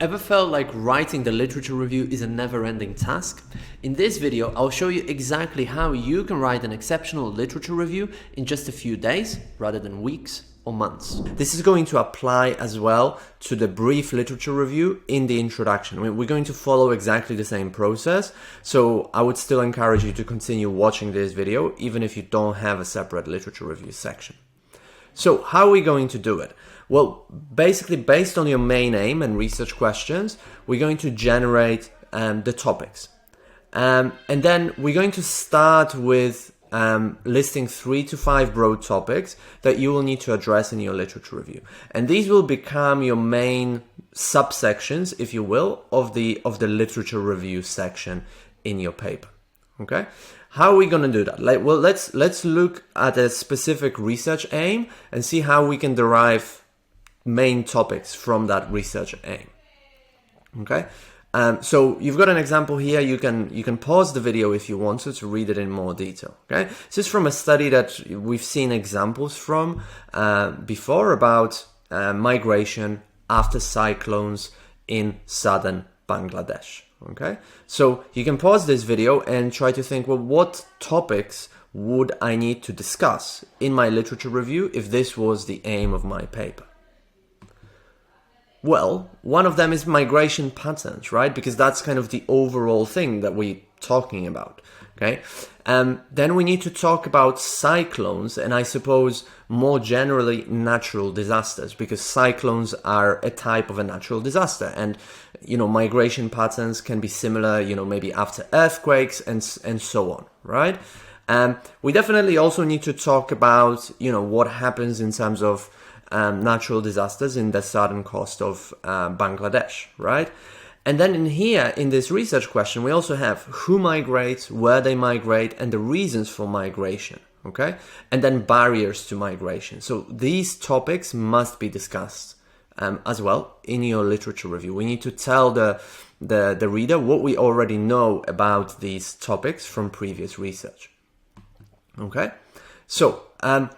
Ever felt like writing the literature review is a never-ending task? In this video, I'll show you exactly how you can write an exceptional literature review in just a few days rather than weeks or months. This is going to apply as well to the brief literature review in the introduction. We're going to follow exactly the same process, so I would still encourage you to continue watching this video even if you don't have a separate literature review section. So how are we going to do it? Well, basically based on your main aim and research questions, we're going to generate the topics. And then we're going to start with listing 3 to 5 broad topics that you will need to address in your literature review. And these will become your main subsections, if you will, of the literature review section in your paper. Okay? How are we going to do that? Let's look at a specific research aim and see how we can derive main topics from that research aim. Okay, so you've got an example here. You can pause the video if you want to read it in more detail. Okay, this is from a study that we've seen examples from before about migration after cyclones in southern Bangladesh. Okay, so you can pause this video and try to think, well, what topics would I need to discuss in my literature review if this was the aim of my paper? Well, one of them is migration patterns, right? Because that's kind of the overall thing that we're talking about, okay? Then we need to talk about cyclones and I suppose more generally natural disasters, because cyclones are a type of a natural disaster and, you know, migration patterns can be similar, you know, maybe after earthquakes and so on, right? We definitely also need to talk about, you know, what happens in terms of natural disasters in the southern coast of Bangladesh, right? And then in here, in this research question, we also have who migrates, where they migrate, and the reasons for migration, okay? And then barriers to migration. So these topics must be discussed as well in your literature review. We need to tell the reader what we already know about these topics from previous research, okay? So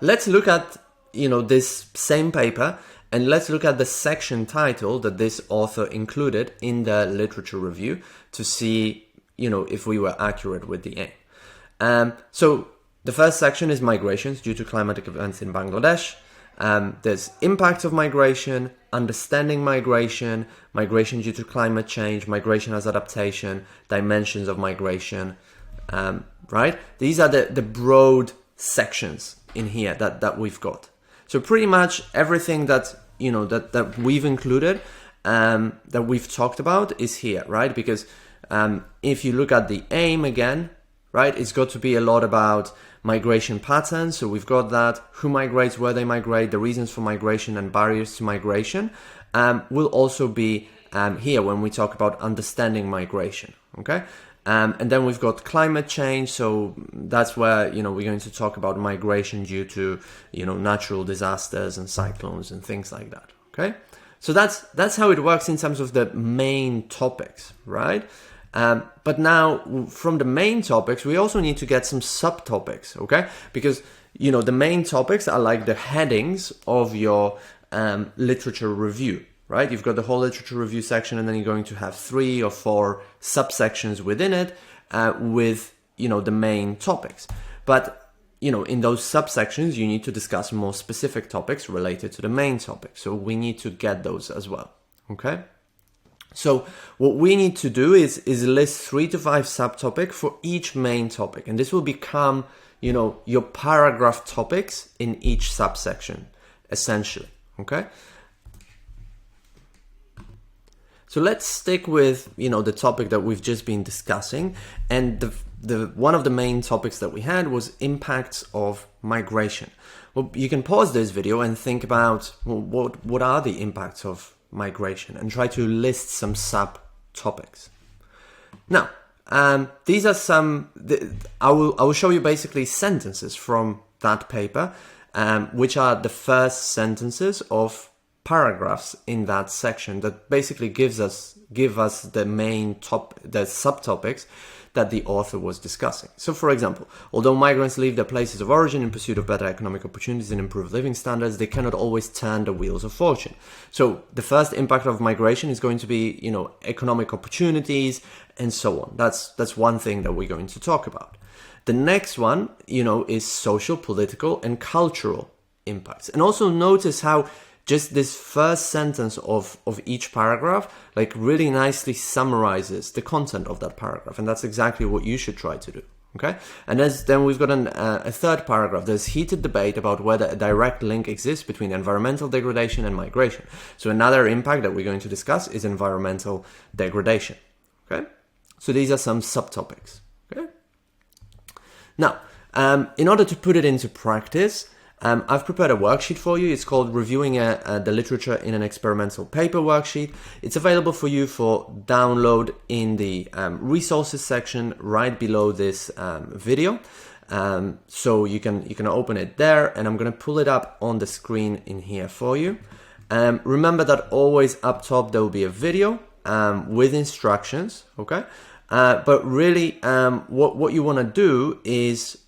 let's look at this same paper, and let's look at the section title that this author included in the literature review to see, if we were accurate with the aim. So the first section is migrations due to climatic events in Bangladesh. There's impact of migration, understanding migration, migration due to climate change, migration as adaptation, dimensions of migration, right? These are the broad sections in here that we've got. So pretty much everything that that we've included, that we've talked about is here, right? Because if you look at the aim again, right, it's got to be a lot about migration patterns. So we've got that, who migrates, where they migrate, the reasons for migration and barriers to migration will also be here when we talk about understanding migration, okay? And then we've got climate change, so that's where we're going to talk about migration due to natural disasters and cyclones and things like that. Okay, so that's how it works in terms of the main topics, right? But now from the main topics, we also need to get some subtopics, okay? Because the main topics are like the headings of your literature review. Right, you've got the whole literature review section, and then you're going to have 3 or 4 subsections within it with the main topics. But in those subsections, you need to discuss more specific topics related to the main topic. So we need to get those as well. Okay. So what we need to do is list 3 to 5 subtopics for each main topic, and this will become your paragraph topics in each subsection, essentially. Okay. So let's stick with, the topic that we've just been discussing. And the one of the main topics that we had was impacts of migration. Well, you can pause this video and think about, well, what are the impacts of migration, and try to list some subtopics. Now, these are I will show you basically sentences from that paper, which are the first sentences of paragraphs in that section that basically give us the main the subtopics that the author was discussing. So for example, although migrants leave their places of origin in pursuit of better economic opportunities and improved living standards, they cannot always turn the wheels of fortune. So the first impact of migration is going to be, economic opportunities and so on. That's one thing that we're going to talk about. The next one, is social, political, and cultural impacts. And also notice how just this first sentence of each paragraph really nicely summarizes the content of that paragraph. And that's exactly what you should try to do. Okay? And then we've got a third paragraph. There's heated debate about whether a direct link exists between environmental degradation and migration. So another impact that we're going to discuss is environmental degradation. Okay? So these are some subtopics. Okay? Now, in order to put it into practice, I've prepared a worksheet for you. It's called Reviewing the Literature in an Experimental Paper worksheet. It's available for you for download in the resources section right below this video. So you can open it there, and I'm going to pull it up on the screen in here for you. Remember that always up top there will be a video with instructions, okay? But really, what you want to do is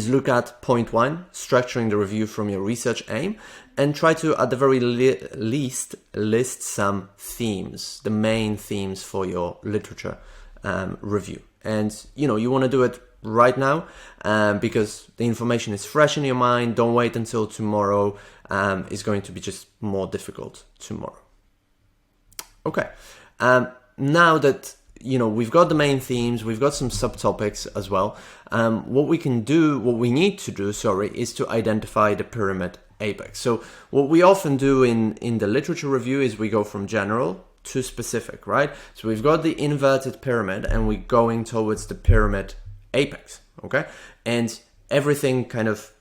look at point 1, structuring the review from your research aim, and try to, at the very least, list some themes, the main themes for your literature review. And, you want to do it right now because the information is fresh in your mind. Don't wait until tomorrow. It's going to be just more difficult tomorrow. Okay. Now that we've got the main themes, we've got some subtopics as well. What we need to do, is to identify the pyramid apex. So what we often do in the literature review is we go from general to specific, right? So we've got the inverted pyramid and we're going towards the pyramid apex, okay? And everything kind of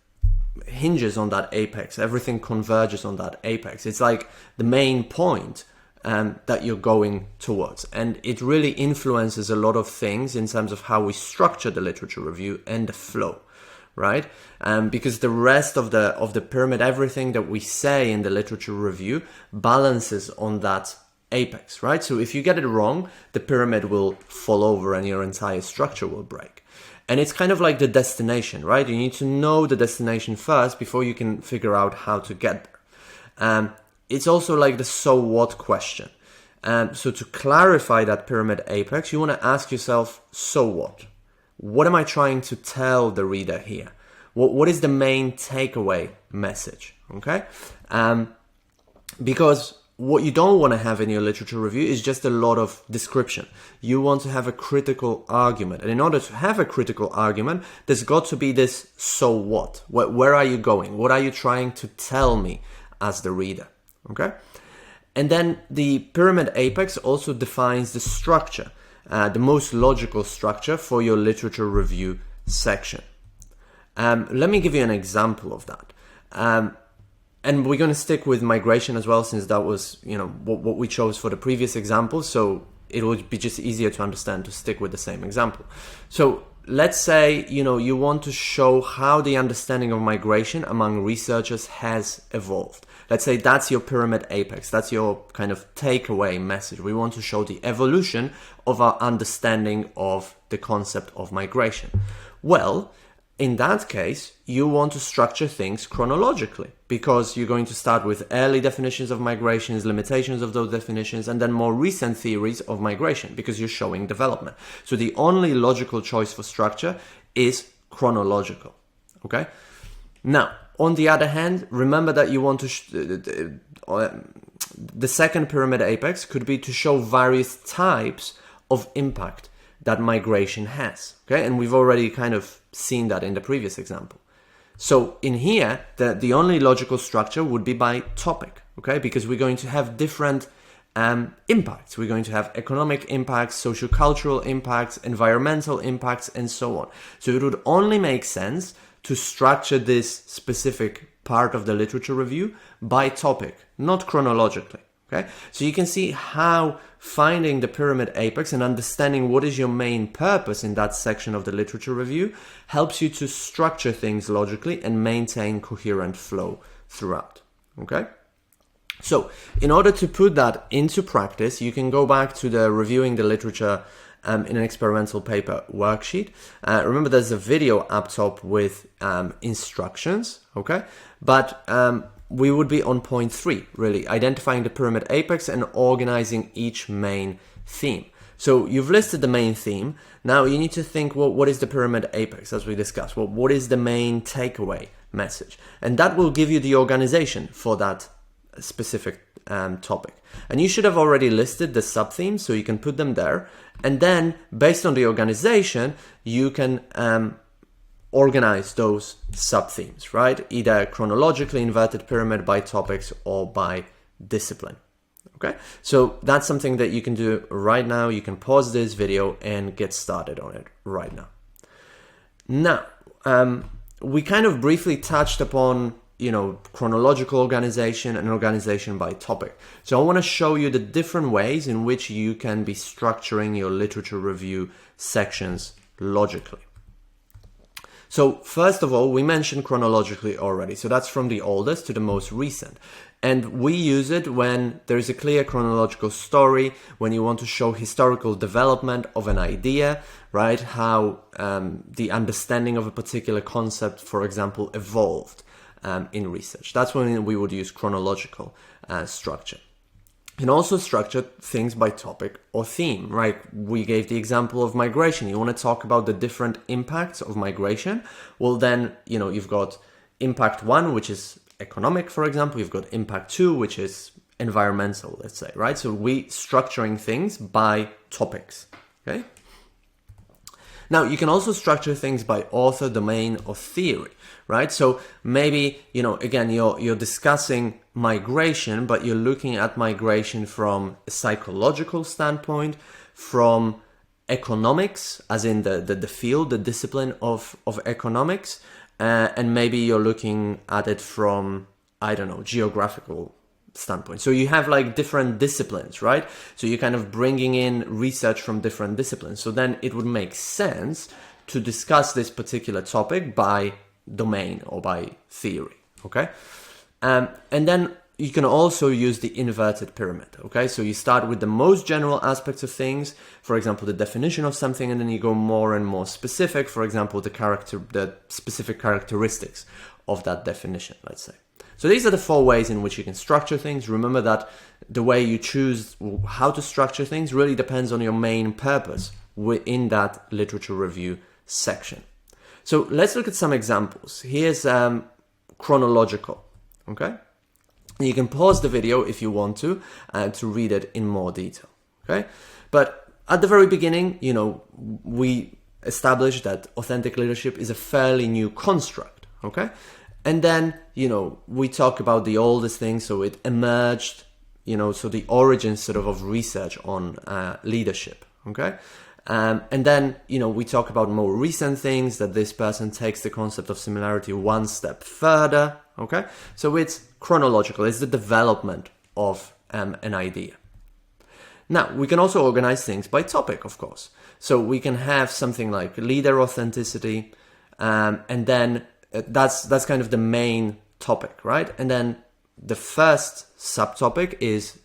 hinges on that apex. Everything converges on that apex. It's like the main point that you're going towards, and it really influences a lot of things in terms of how we structure the literature review and the flow, right? Because the rest of the pyramid, everything that we say in the literature review balances on that apex, right? So if you get it wrong, the pyramid will fall over and your entire structure will break. And it's kind of like the destination, right? You need to know the destination first before you can figure out how to get there. It's also like the so what question. So to clarify that pyramid apex, you want to ask yourself, so what? What am I trying to tell the reader here? What is the main takeaway message? Okay? Because what you don't want to have in your literature review is just a lot of description. You want to have a critical argument. And in order to have a critical argument, there's got to be this so what? Where are you going? What are you trying to tell me as the reader? Okay, and then the pyramid apex also defines the structure, the most logical structure for your literature review section. Let me give you an example of that. And we're going to stick with migration as well, since that was, what we chose for the previous example. So it would be just easier to understand to stick with the same example. So let's say, you want to show how the understanding of migration among researchers has evolved. Let's say that's your pyramid apex. That's your kind of takeaway message. We want to show the evolution of our understanding of the concept of migration. Well, in that case, you want to structure things chronologically, because you're going to start with early definitions of migrations, limitations of those definitions, and then more recent theories of migration, because you're showing development. So the only logical choice for structure is chronological. Okay? Now, on the other hand, remember that you want to the second pyramid apex could be to show various types of impact that migration has. Okay, and we've already kind of seen that in the previous example. So in here, the only logical structure would be by topic. Okay, because we're going to have different impacts. We're going to have economic impacts, socio-cultural impacts, environmental impacts, and so on. So it would only make sense to structure this specific part of the literature review by topic, not chronologically. Okay, so you can see how finding the pyramid apex and understanding what is your main purpose in that section of the literature review helps you to structure things logically and maintain coherent flow throughout. Okay, so in order to put that into practice, you can go back to the reviewing the literature in an experimental paper worksheet. Remember, there's a video up top with instructions, okay? But we would be on point 3, really, identifying the pyramid apex and organizing each main theme. So you've listed the main theme. Now you need to think, well, what is the pyramid apex, as we discussed? Well, what is the main takeaway message? And that will give you the organization for that specific topic. And you should have already listed the sub-themes, so you can put them there. And then, based on the organization, you can organize those sub-themes, right? Either chronologically inverted pyramid by topics or by discipline. Okay, so that's something that you can do right now. You can pause this video and get started on it right now. Now, we kind of briefly touched upon, chronological organization and organization by topic. So I want to show you the different ways in which you can be structuring your literature review sections logically. So first of all, we mentioned chronologically already. So that's from the oldest to the most recent. And we use it when there is a clear chronological story, when you want to show historical development of an idea, right? How the understanding of a particular concept, for example, evolved in research. That's when we would use chronological structure. And also structure things by topic or theme, right? We gave the example of migration. You want to talk about the different impacts of migration. Well, then, you've got impact 1, which is economic, for example. You've got impact 2, which is environmental, let's say, right? So we structuring things by topics, okay? Now, you can also structure things by author, domain, or theory, right? So maybe, again, you're discussing migration, but you're looking at migration from a psychological standpoint, from economics, as in the field, the discipline of economics, and maybe you're looking at it from, geographical standpoint. So you have like different disciplines, right? So you're kind of bringing in research from different disciplines. So then it would make sense to discuss this particular topic by domain or by theory, okay? And then you can also use the inverted pyramid, okay? So you start with the most general aspects of things, for example, the definition of something, and then you go more and more specific, for example, the specific characteristics of that definition, let's say. So these are the 4 ways in which you can structure things. Remember that the way you choose how to structure things really depends on your main purpose within that literature review section. So let's look at some examples. Here's chronological, okay? You can pause the video if you want to read it in more detail, okay? But at the very beginning, we established that authentic leadership is a fairly new construct, okay? And then, we talk about the oldest thing, so it emerged, so the origins sort of research on leadership, okay? And then, we talk about more recent things, that this person takes the concept of similarity one step further, okay? So it's chronological, it's the development of an idea. Now, we can also organize things by topic, of course. So we can have something like leader authenticity, and then that's kind of the main topic, right? And then the first subtopic is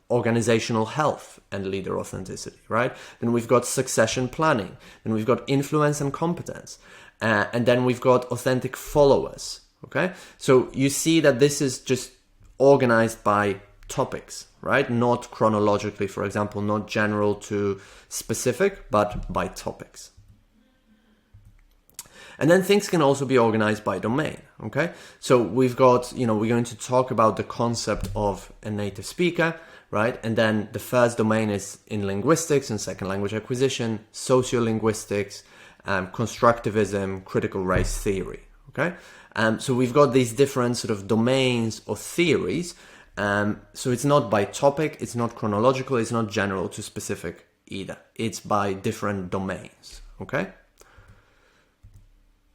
organizational health and leader authenticity, right? Then we've got succession planning. Then we've got influence and competence. And then we've got authentic followers, okay? So you see that this is just organized by topics, right? Not chronologically, for example, not general to specific, but by topics. And then things can also be organized by domain, okay? So we've got, we're going to talk about the concept of a native speaker, right? And then the first domain is in linguistics and second language acquisition, sociolinguistics, constructivism, critical race theory, okay? So we've got these different sort of domains or theories. So it's not by topic, it's not chronological, it's not general to specific either. It's by different domains, okay?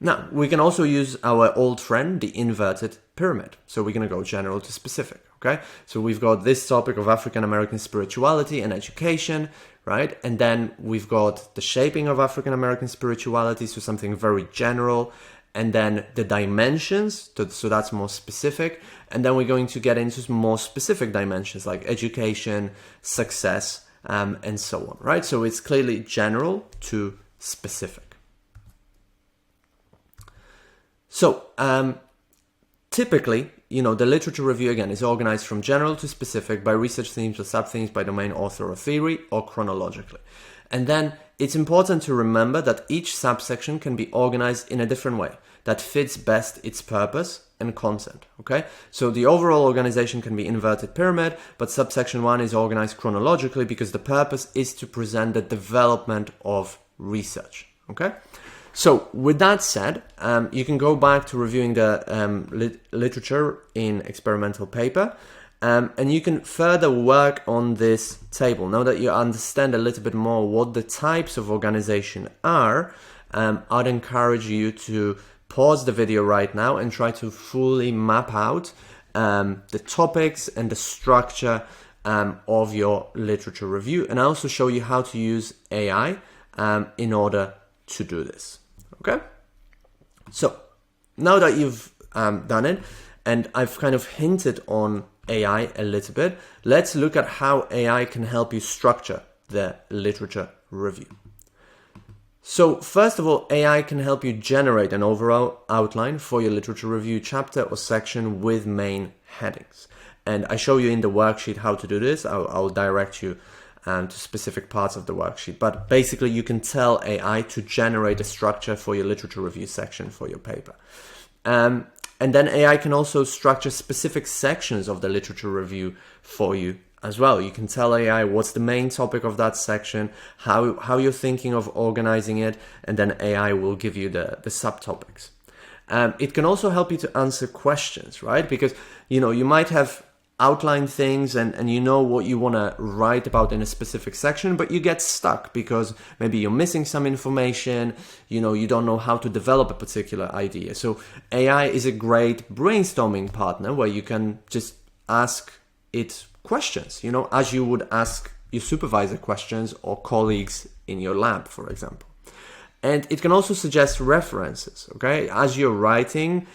Now, we can also use our old friend, the inverted pyramid. So we're going to go general to specific, okay? So we've got this topic of African American spirituality and education, right? And then we've got the shaping of African American spirituality, so something very general. And then the dimensions, so that's more specific. And then we're going to get into some more specific dimensions like education, success, and so on, right? So it's clearly general to specific. So typically, the literature review, again, is organized from general to specific by research themes or sub-themes, by domain, author, or theory, or chronologically. And then it's important to remember that each subsection can be organized in a different way that fits best its purpose and content, okay? So the overall organization can be inverted pyramid, but subsection 1 is organized chronologically because the purpose is to present the development of research, okay? So with that said, you can go back to reviewing the literature in experimental paper, and you can further work on this table. Now that you understand a little bit more what the types of organization are, I'd encourage you to pause the video right now and try to fully map out the topics and the structure of your literature review, and I also show you how to use AI in order to do this. Okay? So now that you've done it, and I've kind of hinted on AI a little bit, let's look at how AI can help you structure the literature review. So first of all, AI can help you generate an overall outline for your literature review chapter or section with main headings. And I show you in the worksheet how to do this. I'll direct you to specific parts of the worksheet. But basically, you can tell AI to generate a structure for your literature review section for your paper. And then AI can also structure specific sections of the literature review for you as well. You can tell AI what's the main topic of that section, how you're thinking of organizing it, and then AI will give you the subtopics. It can also help you to answer questions, right? Because, you might have outlined things and you know what you want to write about in a specific section, but you get stuck because maybe you're missing some information, you don't know how to develop a particular idea. So AI is a great brainstorming partner where you can just ask it questions, as you would ask your supervisor questions or colleagues in your lab, for example. And it can also suggest references, okay? As you're writing,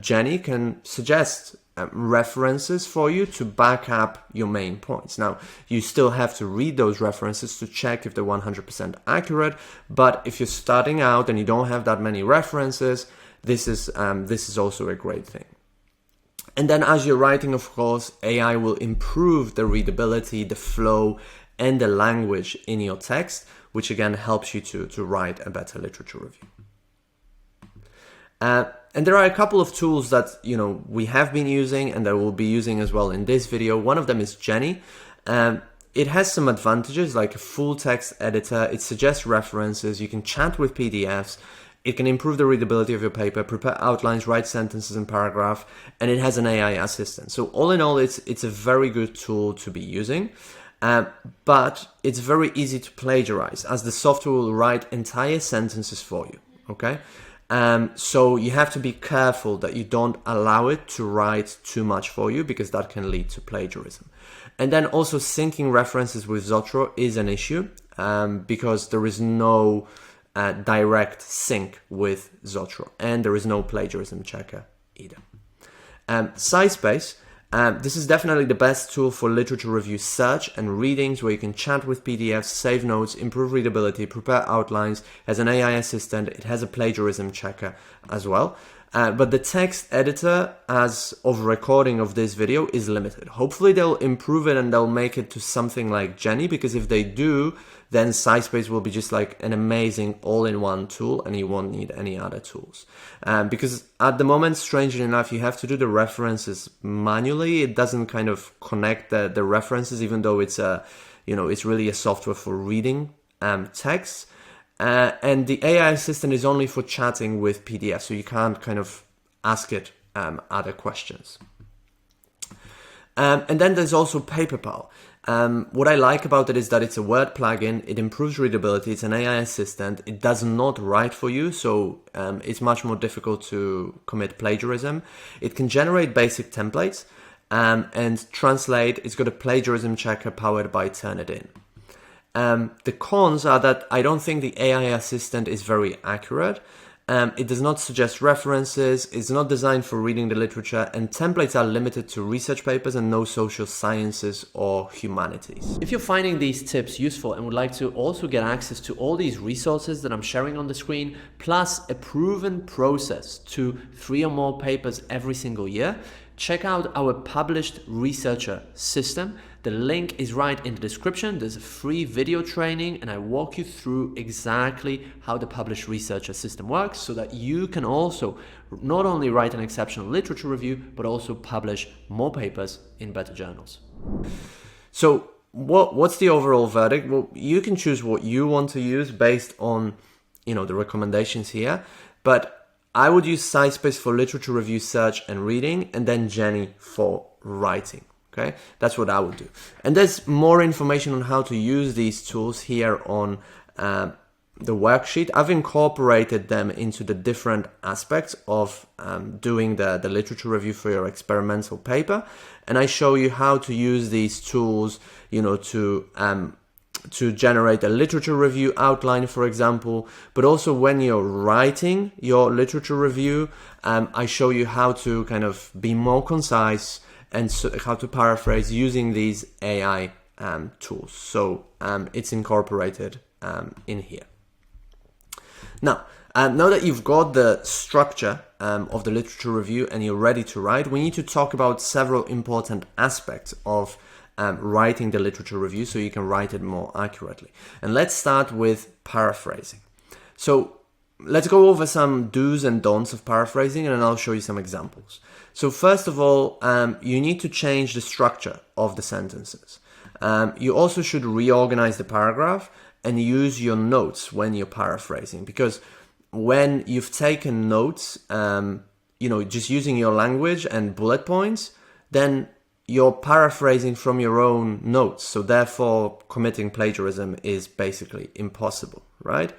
Jenny can suggest references for you to back up your main points. Now, you still have to read those references to check if they're 100% accurate, but if you're starting out and you don't have that many references, this is also a great thing. And then as you're writing, of course, AI will improve the readability, the flow, and the language in your text, which again helps you to write a better literature review. And there are a couple of tools that we have been using and that we'll be using as well in this video. One of them is Jenny. It has some advantages like a full text editor. It suggests references. You can chat with PDFs. It can improve the readability of your paper, prepare outlines, write sentences and paragraph, and it has an AI assistant. So all in all, it's a very good tool to be using. But it's very easy to plagiarize as the software will write entire sentences for you. Okay? So you have to be careful that you don't allow it to write too much for you because that can lead to plagiarism. And then also syncing references with Zotero is an issue because there is no direct sync with Zotero and there is no plagiarism checker either. SciSpace. This is definitely the best tool for literature review search and readings where you can chat with PDFs, save notes, improve readability, prepare outlines. It has an AI assistant. It has a plagiarism checker as well. But the text editor, as of recording of this video, is limited. Hopefully they'll improve it and they'll make it to something like Jenny, because if they do, then SciSpace will be just like an amazing all-in-one tool and you won't need any other tools. Because at the moment, strangely enough, you have to do the references manually. It doesn't kind of connect the references, even though it's it's really a software for reading text. And the AI assistant is only for chatting with PDF, so you can't kind of ask it other questions. And then there's also PaperPal. What I like about it is that it's a Word plugin. It improves readability. It's an AI assistant. It does not write for you, so it's much more difficult to commit plagiarism. It can generate basic templates and translate. It's got a plagiarism checker powered by Turnitin. The cons are that I don't think the AI assistant is very accurate. It does not suggest references, it's not designed for reading the literature, and templates are limited to research papers and no social sciences or humanities. If you're finding these tips useful and would like to also get access to all these resources that I'm sharing on the screen, plus a proven process to 3 or more papers every single year, check out our published researcher system. The link is right in the description. There's a free video training and I walk you through exactly how the published researcher system works so that you can also not only write an exceptional literature review, but also publish more papers in better journals. So what's the overall verdict? Well, you can choose what you want to use based on, the recommendations here, but I would use SciSpace for literature review, search and reading, and then Jenny for writing. Okay, that's what I would do. And there's more information on how to use these tools here on the worksheet. I've incorporated them into the different aspects of doing the literature review for your experimental paper. And I show you how to use these tools, to generate a literature review outline, for example, but also when you're writing your literature review, I show you how to kind of be more concise and how to paraphrase using these AI tools. So it's incorporated in here. Now that you've got the structure of the literature review and you're ready to write, we need to talk about several important aspects of writing the literature review so you can write it more accurately. And let's start with paraphrasing. So let's go over some do's and don'ts of paraphrasing, and then I'll show you some examples. So first of all, you need to change the structure of the sentences. You also should reorganize the paragraph and use your notes when you're paraphrasing, because when you've taken notes, just using your language and bullet points, then you're paraphrasing from your own notes. So therefore, committing plagiarism is basically impossible, right?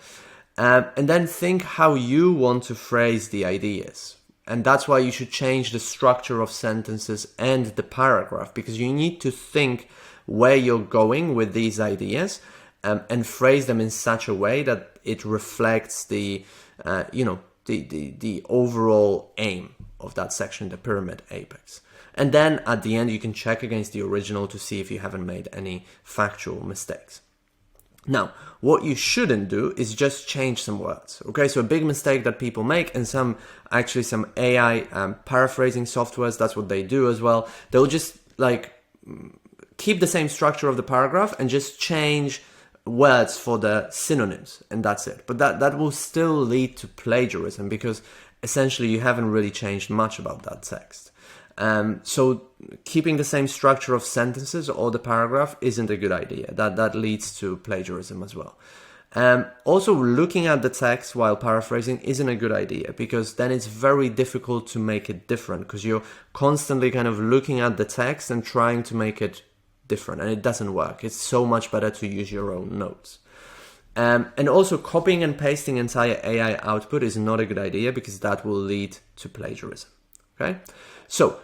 And then think how you want to phrase the ideas. And that's why you should change the structure of sentences and the paragraph, because you need to think where you're going with these ideas and phrase them in such a way that it reflects the overall aim of that section, the pyramid apex. And then at the end, you can check against the original to see if you haven't made any factual mistakes. Now, what you shouldn't do is just change some words. Okay, so a big mistake that people make, and some AI paraphrasing softwares, that's what they do as well. They'll just keep the same structure of the paragraph and just change words for the synonyms, and that's it. But that will still lead to plagiarism, because essentially you haven't really changed much about that text. So keeping the same structure of sentences or the paragraph isn't a good idea. That leads to plagiarism as well. Also, looking at the text while paraphrasing isn't a good idea, because then it's very difficult to make it different, because you're constantly kind of looking at the text and trying to make it different, and it doesn't work. It's so much better to use your own notes. And also, copying and pasting entire AI output is not a good idea, because that will lead to plagiarism. Okay, so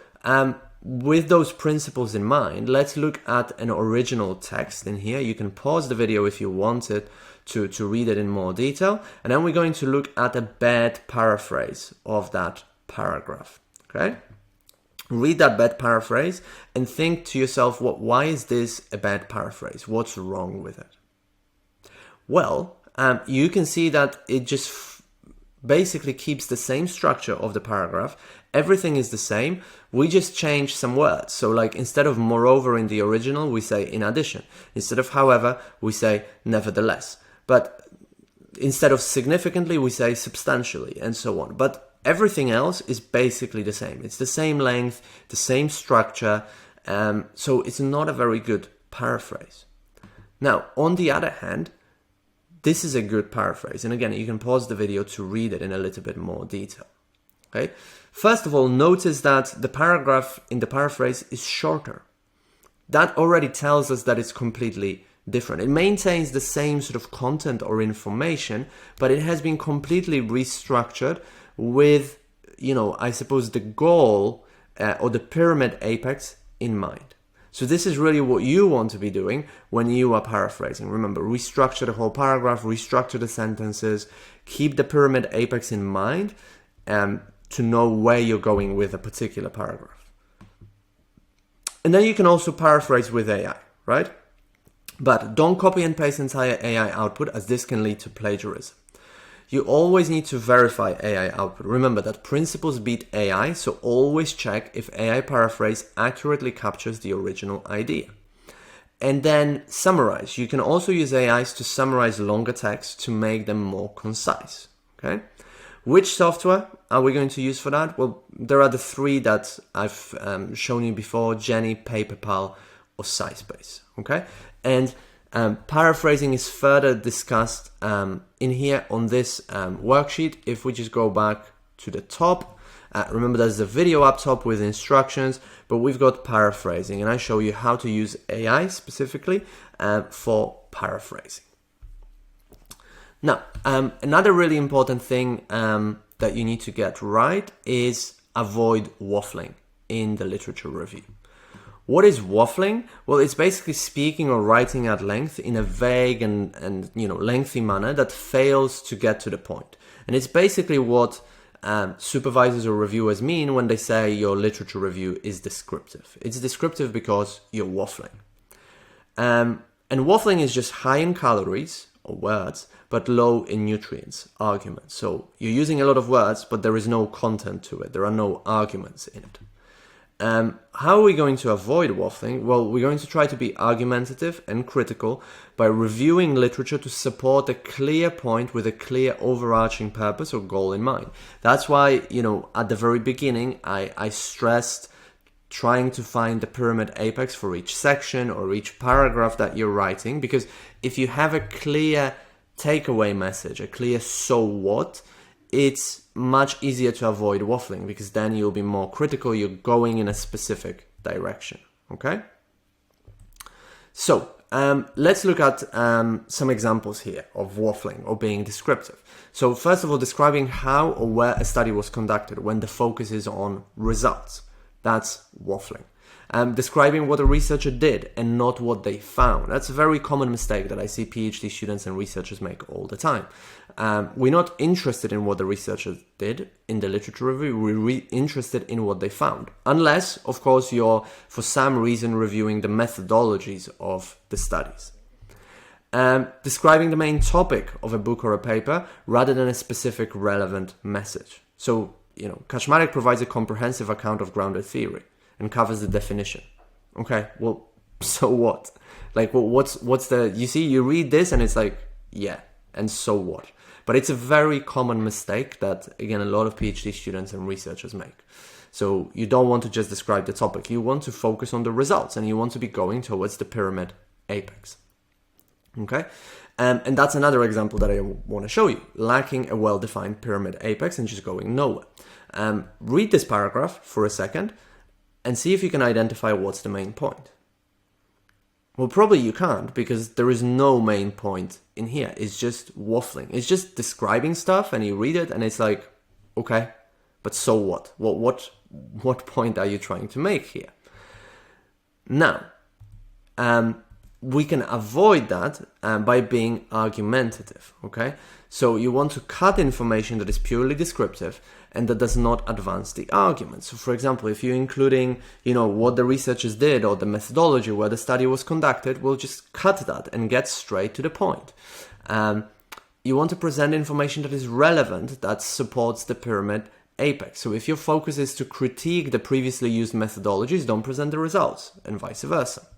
with those principles in mind, let's look at an original text in here. You can pause the video if you wanted to read it in more detail, and then we're going to look at a bad paraphrase of that paragraph. Okay, read that bad paraphrase and think to yourself, why is this a bad paraphrase? What's wrong with it? Well, you can see that it just basically keeps the same structure of the paragraph. Everything is the same. We just change some words. So like, instead of moreover in the original, we say in addition. Instead of however, we say nevertheless. But instead of significantly, we say substantially, and so on. But everything else is basically the same. It's the same length, the same structure. So it's not a very good paraphrase. Now, on the other hand, this is a good paraphrase. And again, you can pause the video to read it in a little bit more detail. Okay. First of all, notice that the paragraph in the paraphrase is shorter. That already tells us that it's completely different. It maintains the same sort of content or information, but it has been completely restructured with, I suppose, the goal or the pyramid apex in mind. So this is really what you want to be doing when you are paraphrasing. Remember, restructure the whole paragraph, restructure the sentences, keep the pyramid apex in mind, to know where you're going with a particular paragraph. And then you can also paraphrase with AI, right? But don't copy and paste entire AI output, as this can lead to plagiarism. You always need to verify AI output. Remember that principles beat AI, so always check if AI paraphrase accurately captures the original idea. And then summarize. You can also use AIs to summarize longer texts to make them more concise. Okay? Which software are we going to use for that? Well, there are the three that I've shown you before: Jenny, PaperPal, or SciSpace. Okay? And paraphrasing is further discussed in here on this worksheet. If we just go back to the top, remember there's a video up top with instructions, but we've got paraphrasing, and I show you how to use AI specifically for paraphrasing. Now, another really important thing that you need to get right is avoid waffling in the literature review. What is waffling? Well, it's basically speaking or writing at length in a vague and lengthy manner that fails to get to the point. And it's basically what supervisors or reviewers mean when they say your literature review is descriptive. It's descriptive because you're waffling. And waffling is just high in calories or words, but low in nutrients, arguments. So you're using a lot of words, but there is no content to it. There are no arguments in it. How are we going to avoid waffling? Well, we're going to try to be argumentative and critical by reviewing literature to support a clear point with a clear overarching purpose or goal in mind. That's why, at the very beginning, I stressed trying to find the pyramid apex for each section or each paragraph that you're writing, because if you have a clear takeaway message, a clear so what, it's much easier to avoid waffling, because then you'll be more critical, you're going in a specific direction, okay? So, let's look at some examples here of waffling or being descriptive. So first of all, describing how or where a study was conducted when the focus is on results. That's waffling. Describing what a researcher did and not what they found. That's a very common mistake that I see PhD students and researchers make all the time. We're not interested in what the researchers did in the literature review. We're interested in what they found. Unless, of course, you're for some reason reviewing the methodologies of the studies. Describing the main topic of a book or a paper rather than a specific relevant message. So, Kaczmarek provides a comprehensive account of grounded theory and covers the definition. Okay, well, so what? Like, well, what's the, you read this and it's like, yeah, and so what? But it's a very common mistake that, again, a lot of PhD students and researchers make. So you don't want to just describe the topic. You want to focus on the results and you want to be going towards the pyramid apex. Okay? And that's another example that I want to show you. Lacking a well-defined pyramid apex and just going nowhere. Read this paragraph for a second and see if you can identify what's the main point. Well, probably you can't, because there is no main point in here. It's just waffling. It's just describing stuff and you read it and it's like, okay, but so what? What point are you trying to make here? Now, we can avoid that by being argumentative, okay? So you want to cut information that is purely descriptive and that does not advance the argument. So for example, if you're including, what the researchers did or the methodology where the study was conducted, we'll just cut that and get straight to the point. You want to present information that is relevant, that supports the pyramid apex. So if your focus is to critique the previously used methodologies, don't present the results, and vice versa.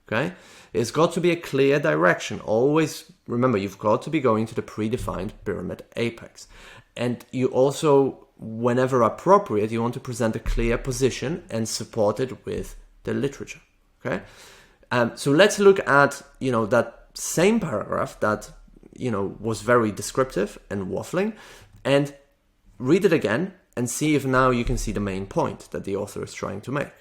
Okay? It's got to be a clear direction. Always remember, you've got to be going to the predefined pyramid apex. And you also, whenever appropriate, you want to present a clear position and support it with the literature. Okay? So let's look at, that same paragraph that, was very descriptive and waffling, and read it again and see if now you can see the main point that the author is trying to make.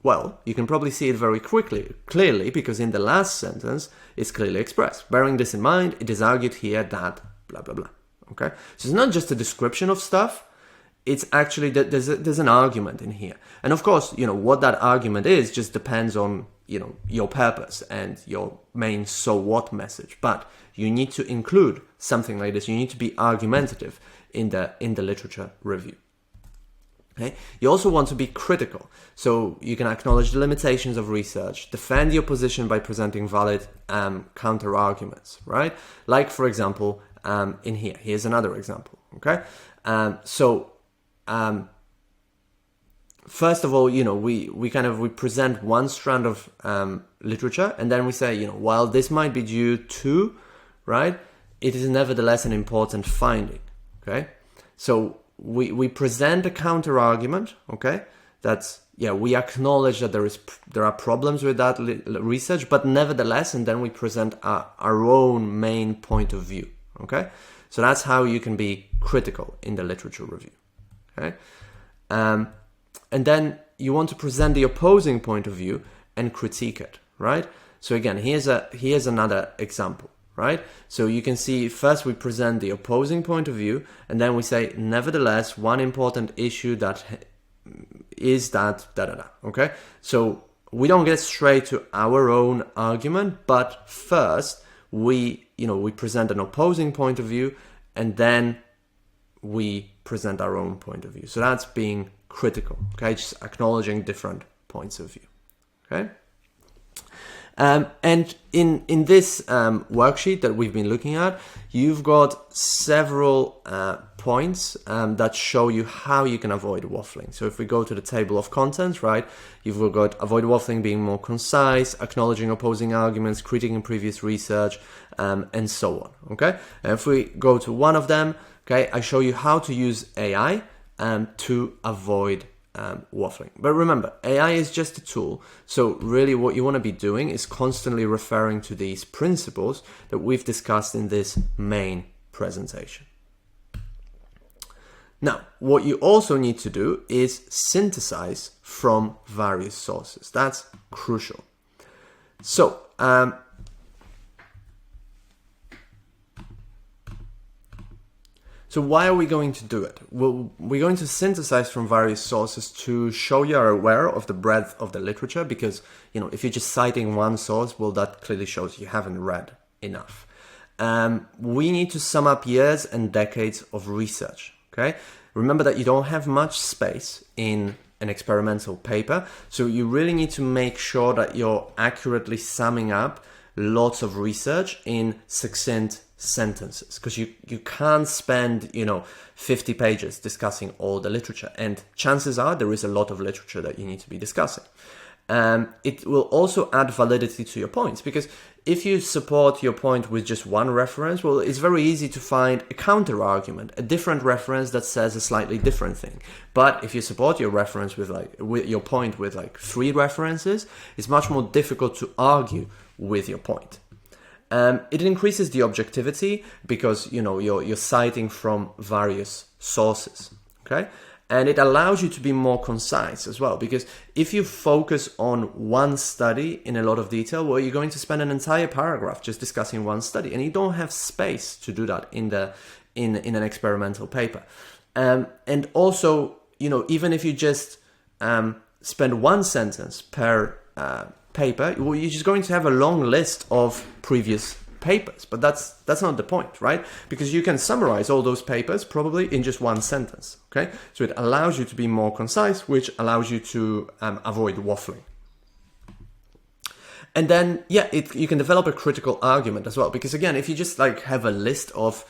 Well, you can probably see it very clearly, because in the last sentence, it's clearly expressed. Bearing this in mind, it is argued here that blah, blah, blah. Okay? So it's not just a description of stuff, it's actually that there's an argument in here. And of course, what that argument is just depends on, your purpose and your main so what message. But you need to include something like this. You need to be argumentative in the literature review. Okay? You also want to be critical. So you can acknowledge the limitations of research, defend your position by presenting valid counter arguments, right? Like, for example, in here. Here's another example, okay? First of all, we present one strand of literature, and then we say, while this might be due to, right, it is nevertheless an important finding, okay? So we present a counter argument, okay? We acknowledge that there are problems with that research, but nevertheless, and then we present our own main point of view, okay? So that's how you can be critical in the literature review, okay? And then you want to present the opposing point of view and critique it, right? So again, here's another example, right? So you can see first we present the opposing point of view, and then we say, nevertheless, one important issue that is that, okay? So we don't get straight to our own argument, but first we present an opposing point of view, and then we present our own point of view. So that's being critical, okay? Just acknowledging different points of view, okay? And in this worksheet that we've been looking at, you've got several points that show you how you can avoid waffling. So if we go to the table of contents, right, you've got avoid waffling, being more concise, acknowledging opposing arguments, critiquing previous research, and so on, okay? And if we go to one of them, okay, I show you how to use AI to avoid waffling. But remember, AI is just a tool. So really what you want to be doing is constantly referring to these principles that we've discussed in this main presentation. Now, what you also need to do is synthesize from various sources. That's crucial. So, So why are we going to do it? Well, we're going to synthesize from various sources to show you are aware of the breadth of the literature, because, if you're just citing one source, well, that clearly shows you haven't read enough. We need to sum up years and decades of research, okay? Remember that you don't have much space in an experimental paper, so you really need to make sure that you're accurately summing up lots of research in succinct sentences, because you can't spend 50 pages discussing all the literature, and chances are there is a lot of literature that you need to be discussing. It will also add validity to your points, because if you support your point with just one reference, well, it's very easy to find a counter argument, a different reference that says a slightly different thing. But if you support your reference with your point with 3 references, it's much more difficult to argue with your point. It increases the objectivity because you're citing from various sources, okay? And it allows you to be more concise as well, because if you focus on one study in a lot of detail, well, you're going to spend an entire paragraph just discussing one study, and you don't have space to do that in an experimental paper. And also, even if you just spend one sentence per paper, well, you're just going to have a long list of previous papers, but that's not the point, right? Because you can summarize all those papers probably in just one sentence, okay? So it allows you to be more concise, which allows you to avoid waffling. And then, you can develop a critical argument as well, because again, if you just have a list of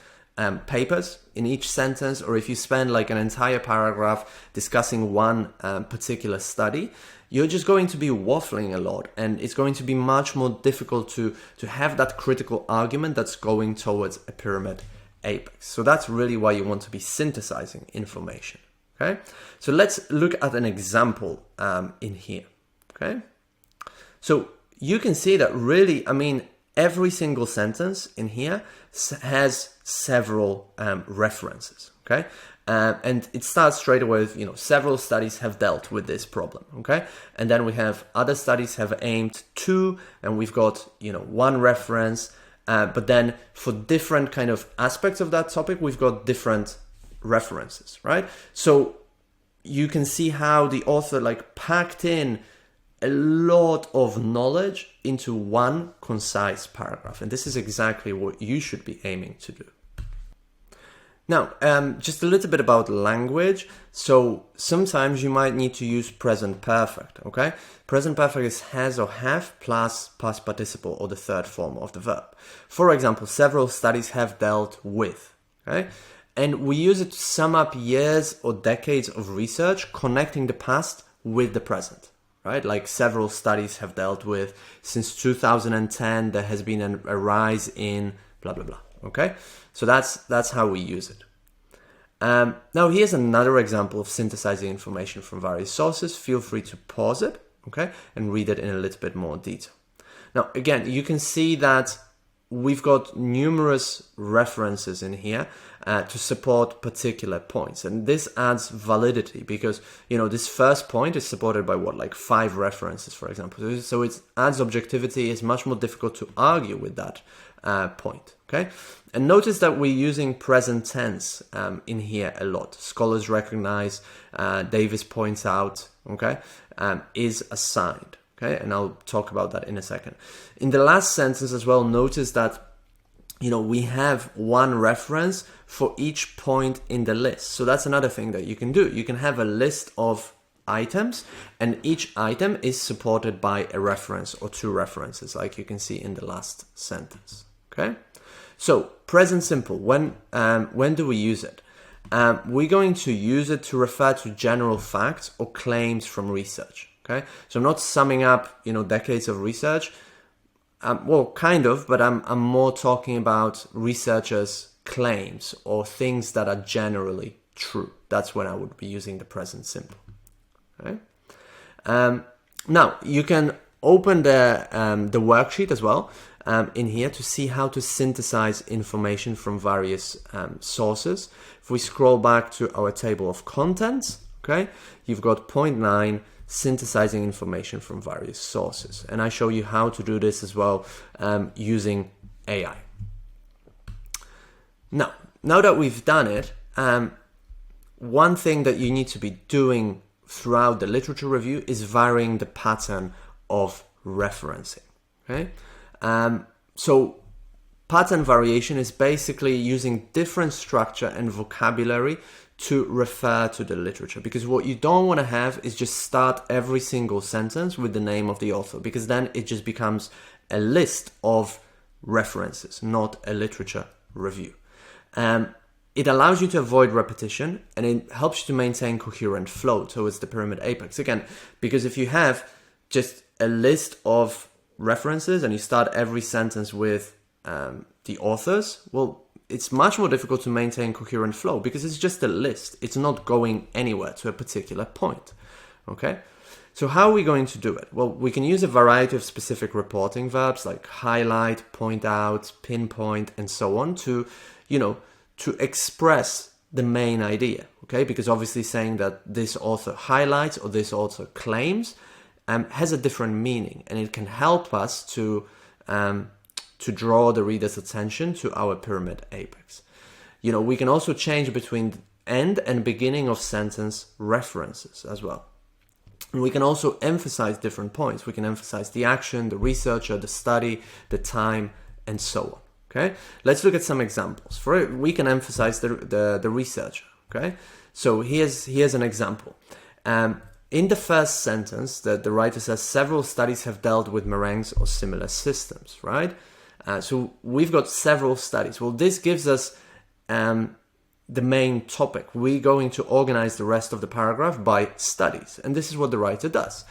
papers in each sentence, or if you spend an entire paragraph discussing one particular study, you're just going to be waffling a lot, and it's going to be much more difficult to have that critical argument that's going towards a pyramid apex. So that's really why you want to be synthesizing information, okay? So let's look at an example in here, okay? So you can see that really, every single sentence in here has several references, okay? And it starts straight away with, several studies have dealt with this problem, okay? And then we have other studies have aimed to, and we've got, one reference, but then for different kind of aspects of that topic, we've got different references, right? So you can see how the author like packed in a lot of knowledge into one concise paragraph. And this is exactly what you should be aiming to do. Now, just a little bit about language. So sometimes you might need to use present perfect, okay? Present perfect is has or have plus past participle or the third form of the verb. For example, several studies have dealt with, okay? And we use it to sum up years or decades of research connecting the past with the present, right? Like several studies have dealt with, since 2010, there has been a rise in blah, blah, blah, okay? So that's how we use it. Now here's another example of synthesizing information from various sources. Feel free to pause it, okay, and read it in a little bit more detail. Now again, you can see that we've got numerous references in here to support particular points, and this adds validity because, you know, this first point is supported by what, like 5 references, for example. So it adds objectivity. It's much more difficult to argue with that point, okay? And notice that we're using present tense in here a lot. Scholars recognize, Davis points out, okay, is assigned, okay? And I'll talk about that in a second. In the last sentence as well, notice that, you know, we have one reference for each point in the list. So that's another thing that you can do. You can have a list of items and each item is supported by a reference or 2 references, like you can see in the last sentence, okay? So present simple, when do we use it? We're going to use it to refer to general facts or claims from research, okay? So I'm not summing up, you know, decades of research. Well, kind of, but I'm more talking about researchers' claims or things that are generally true. That's when I would be using the present simple, okay? Now, you can open the worksheet as well in here to see how to synthesize information from various sources. If we scroll back to our table of contents, okay, you've got point 9, synthesizing information from various sources. And I show you how to do this as well using AI. Now that we've done it, one thing that you need to be doing throughout the literature review is varying the pattern of referencing, okay? So pattern variation is basically using different structure and vocabulary to refer to the literature, because what you don't want to have is just start every single sentence with the name of the author, because then it just becomes a list of references, not a literature review. It allows you to avoid repetition and it helps you to maintain coherent flow towards the pyramid apex. Again, because if you have just a list of references and you start every sentence with the authors, well, it's much more difficult to maintain coherent flow because it's just a list. It's not going anywhere to a particular point, okay? So how are we going to do it? Well, we can use a variety of specific reporting verbs like highlight, point out, pinpoint, and so on to, you know, to express the main idea, okay? Because obviously saying that this author highlights or this author claims has a different meaning, and it can help us to draw the reader's attention to our pyramid apex. You know, we can also change between end and beginning of sentence references as well. And we can also emphasize different points. We can emphasize the action, the researcher, the study, the time, and so on. Okay, let's look at some examples. For it, we can emphasize the researcher. Okay, so here's an example. In the first sentence, the writer says several studies have dealt with meringues or similar systems, right? So we've got several studies. Well, this gives us the main topic. We're going to organize the rest of the paragraph by studies. And this is what the writer does.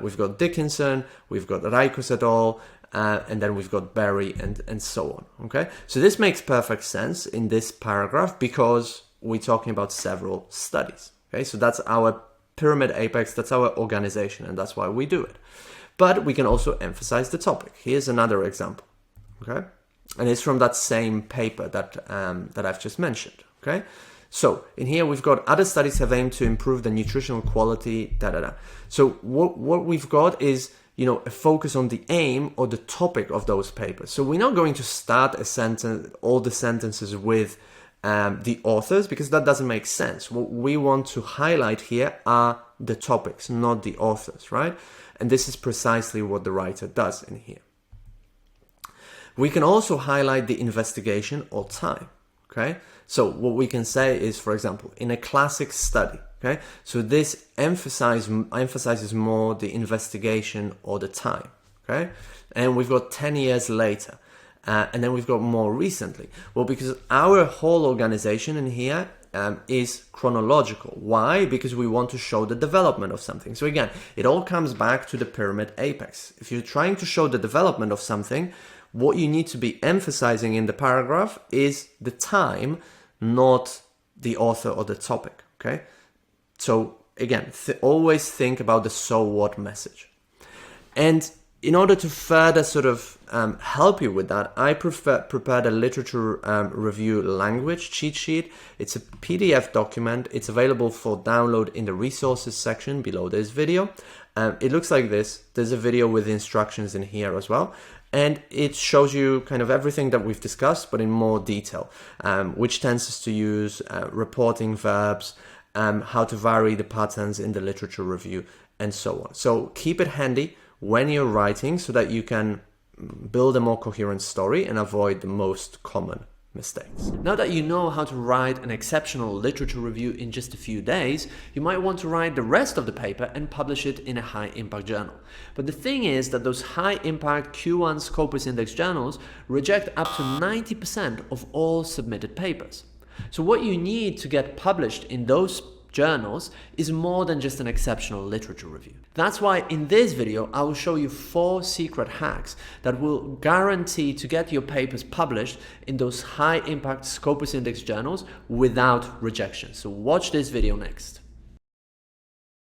We've got Dickinson, we've got Raikos et al., and then we've got Berry and so on, okay? So this makes perfect sense in this paragraph because we're talking about several studies, okay? So that's our pyramid apex, that's our organization, and that's why we do it. But we can also emphasize the topic. Here's another example, okay? And it's from that same paper that I've just mentioned, okay? So in here we've got other studies have aimed to improve the nutritional quality, So what we've got is, you know, a focus on the aim or the topic of those papers. So we're not going to start a sentence, all the sentences with the authors, because that doesn't make sense. What we want to highlight here are the topics, not the authors, right? And this is precisely what the writer does in here. We can also highlight the investigation or time, okay? So what we can say is, for example, in a classic study, okay? So this emphasizes more the investigation or the time, okay? And we've got 10 years later. And then we've got more recently. Well, because our whole organization in here is chronological. Why? Because we want to show the development of something. So again, it all comes back to the pyramid apex. If you're trying to show the development of something, what you need to be emphasizing in the paragraph is the time, not the author or the topic, okay? So again, always think about the so what message. And in order to further sort of help you with that, I prepared a literature review language cheat sheet. It's a PDF document. It's available for download in the resources section below this video. It looks like this. There's a video with instructions in here as well. And it shows you kind of everything that we've discussed, but in more detail, which tenses to use, reporting verbs, how to vary the patterns in the literature review, and so on. So keep it handy when you're writing so that you can build a more coherent story and avoid the most common mistakes. Now that you know how to write an exceptional literature review in just a few days, you might want to write the rest of the paper and publish it in a high-impact journal. But the thing is that those high-impact Q1 Scopus-Indexed journals reject up to 90% of all submitted papers. So what you need to get published in those journals is more than just an exceptional literature review. That's why in this video I will show you 4 secret hacks that will guarantee to get your papers published in those high impact Scopus Index journals without rejection. So watch this video next.